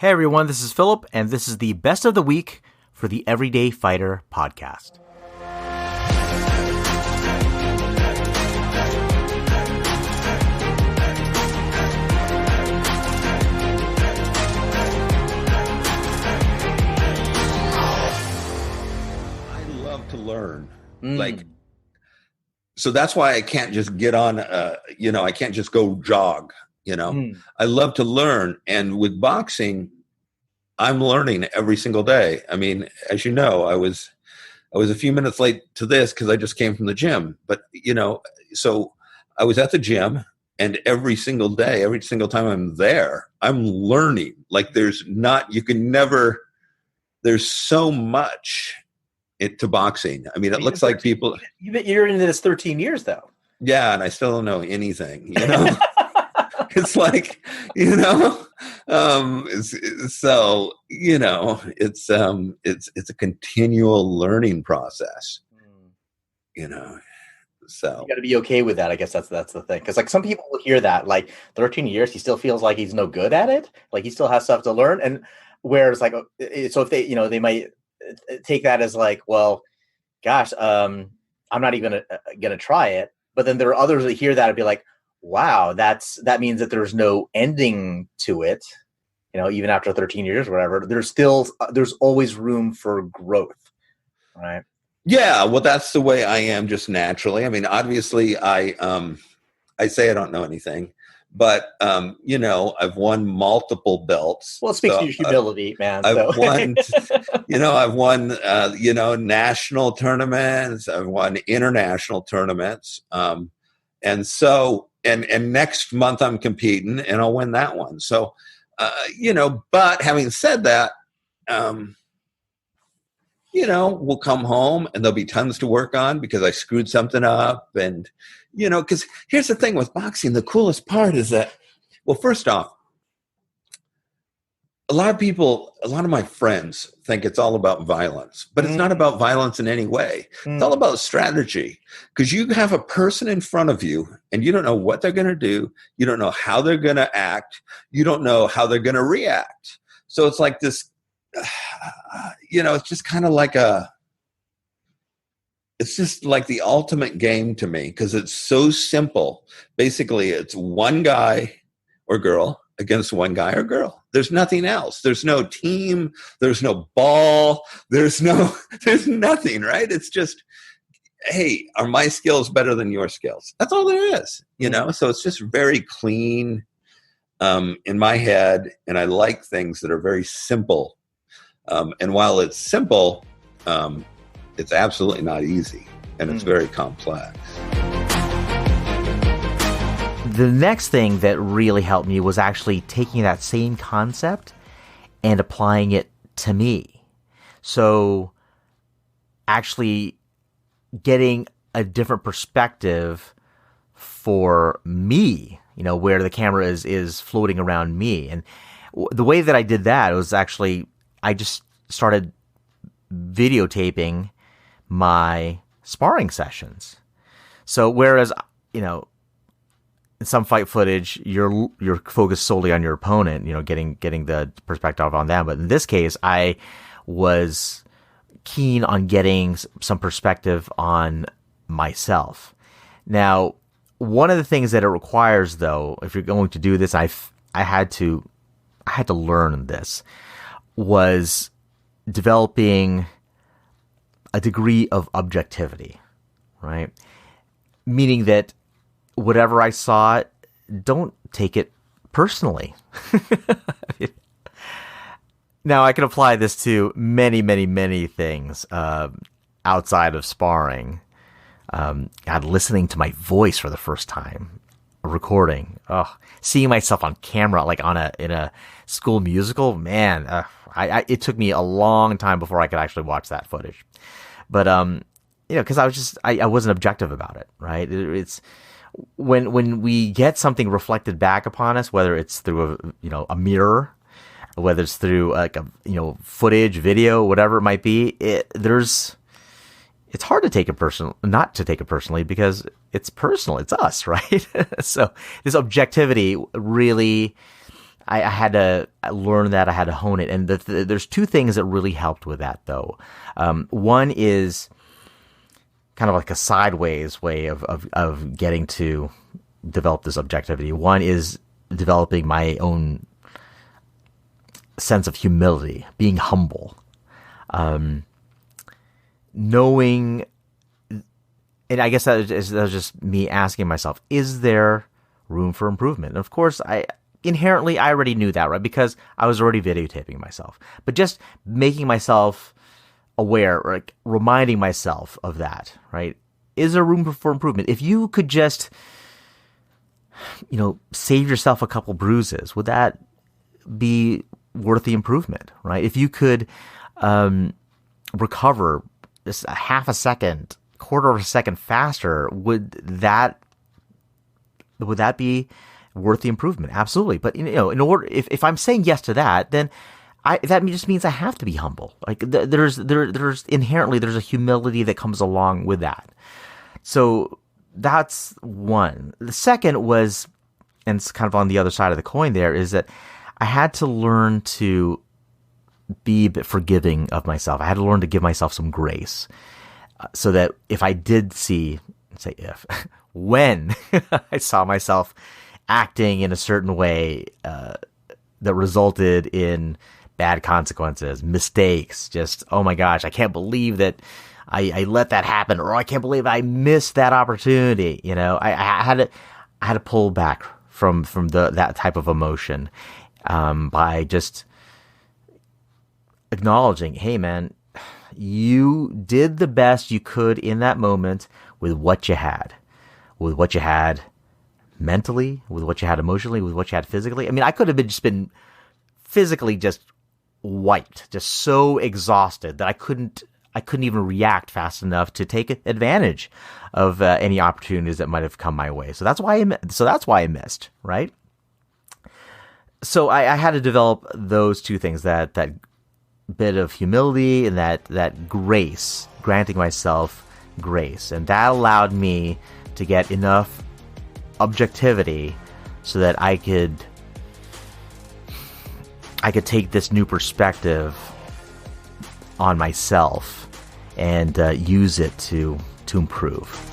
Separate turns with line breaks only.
Hey everyone, this is Philipp, and this is the best of the week for the Everyday Fighter podcast.
I love to learn. So that's why I can't just get on, I can't just go jog. I love to learn. And with boxing, I'm learning every single day. I mean, as you know, I was a few minutes late to this because I just came from the gym. But, so I was at the gym, and every single day, every single time I'm there, I'm learning. Like there's so much to boxing. I mean, it looks like people.
You're into this 13 years, though.
Yeah, and I still don't know anything. It's like, it's a continual learning process, so
you got to be okay with that. I guess that's the thing. Cause like some people will hear that like 13 years, he still feels like he's no good at it. Like he still has stuff to learn. And whereas like, so if they, they might take that as like, well, gosh, I'm not even going to try it. But then there are others that hear that and be like, wow, that means that there's no ending to it, even after 13 years or whatever. There's always room for growth, right?
Yeah, well, that's the way I am just naturally. I mean, obviously, I say I don't know anything, but I've won multiple belts.
Well, it speaks to your humility, man.
I've won, I've won, national tournaments. I've won international tournaments, and so. And next month I'm competing and I'll win that one. So, but having said that, we'll come home and there'll be tons to work on because I screwed something up. And, because here's the thing with boxing, the coolest part is that, well, first off, a lot of my friends think it's all about violence, but it's not about violence in any way. It's all about strategy, because you have a person in front of you and you don't know what they're going to do. You don't know how they're going to act. You don't know how they're going to react. So it's like this, it's just kind of like it's just like the ultimate game to me because it's so simple. Basically, it's one guy or girl against one guy or girl. There's nothing else. There's no team. There's no ball. There's nothing, right? It's just, hey, are my skills better than your skills? That's all there is, So it's just very clean in my head. And I like things that are very simple. And while it's simple, it's absolutely not easy. And it's very complex.
The next thing that really helped me was actually taking that same concept and applying it to me. So actually getting a different perspective for me, where the camera is floating around me. And the way that I did that was actually, I just started videotaping my sparring sessions. So whereas, in some fight footage, you're focused solely on your opponent, getting the perspective on them. But in this case, I was keen on getting some perspective on myself. Now, one of the things that it requires, though, if you're going to do this, I had to learn this, was developing a degree of objectivity, right? Meaning that whatever I saw, don't take it personally. Now, I can apply this to many, many, many things outside of sparring. God, listening to my voice for the first time, recording, seeing myself on camera, like in a school musical, man, it took me a long time before I could actually watch that footage. But because I wasn't objective about it, right? It's when we get something reflected back upon us, whether it's through a mirror, whether it's through like footage, video, whatever it might be, it's hard to take it not to take it personally, because it's personal. It's us, right? So this objectivity really I had to learn that. I had to hone it. And there's two things that really helped with that, though. One is kind of like a sideways way of getting to develop this objectivity. One is developing my own sense of humility, being humble, knowing. And I guess that was just me asking myself, is there room for improvement? And of course, I already knew that, right? Because I was already videotaping myself. But just making myself aware, or like reminding myself of that, right? Is there room for improvement? If you could just, save yourself a couple bruises, would that be worth the improvement, right? If you could recover just a half a second, quarter of a second faster, would that be worth the improvement? Absolutely. But in order, if I'm saying yes to that, then that just means I have to be humble. Like there's inherently a humility that comes along with that. So that's one. The second was, and it's kind of on the other side of the coin there, is that I had to learn to be a bit forgiving of myself. I had to learn to give myself some grace, so that if I did when I saw myself acting in a certain way that resulted in bad consequences, mistakes, just, oh my gosh, I can't believe that I let that happen, or I can't believe I missed that opportunity. I had to pull back from that type of emotion by just acknowledging, hey man, you did the best you could in that moment with what you had. With what you had mentally, with what you had emotionally, with what you had physically. I mean, I could have been physically just wiped, just so exhausted that I couldn't even react fast enough to take advantage of any opportunities that might have come my way. So that's why I missed, right? So I had to develop those two things, that bit of humility and that grace, granting myself grace. And that allowed me to get enough objectivity so that I could take this new perspective on myself and use it to improve.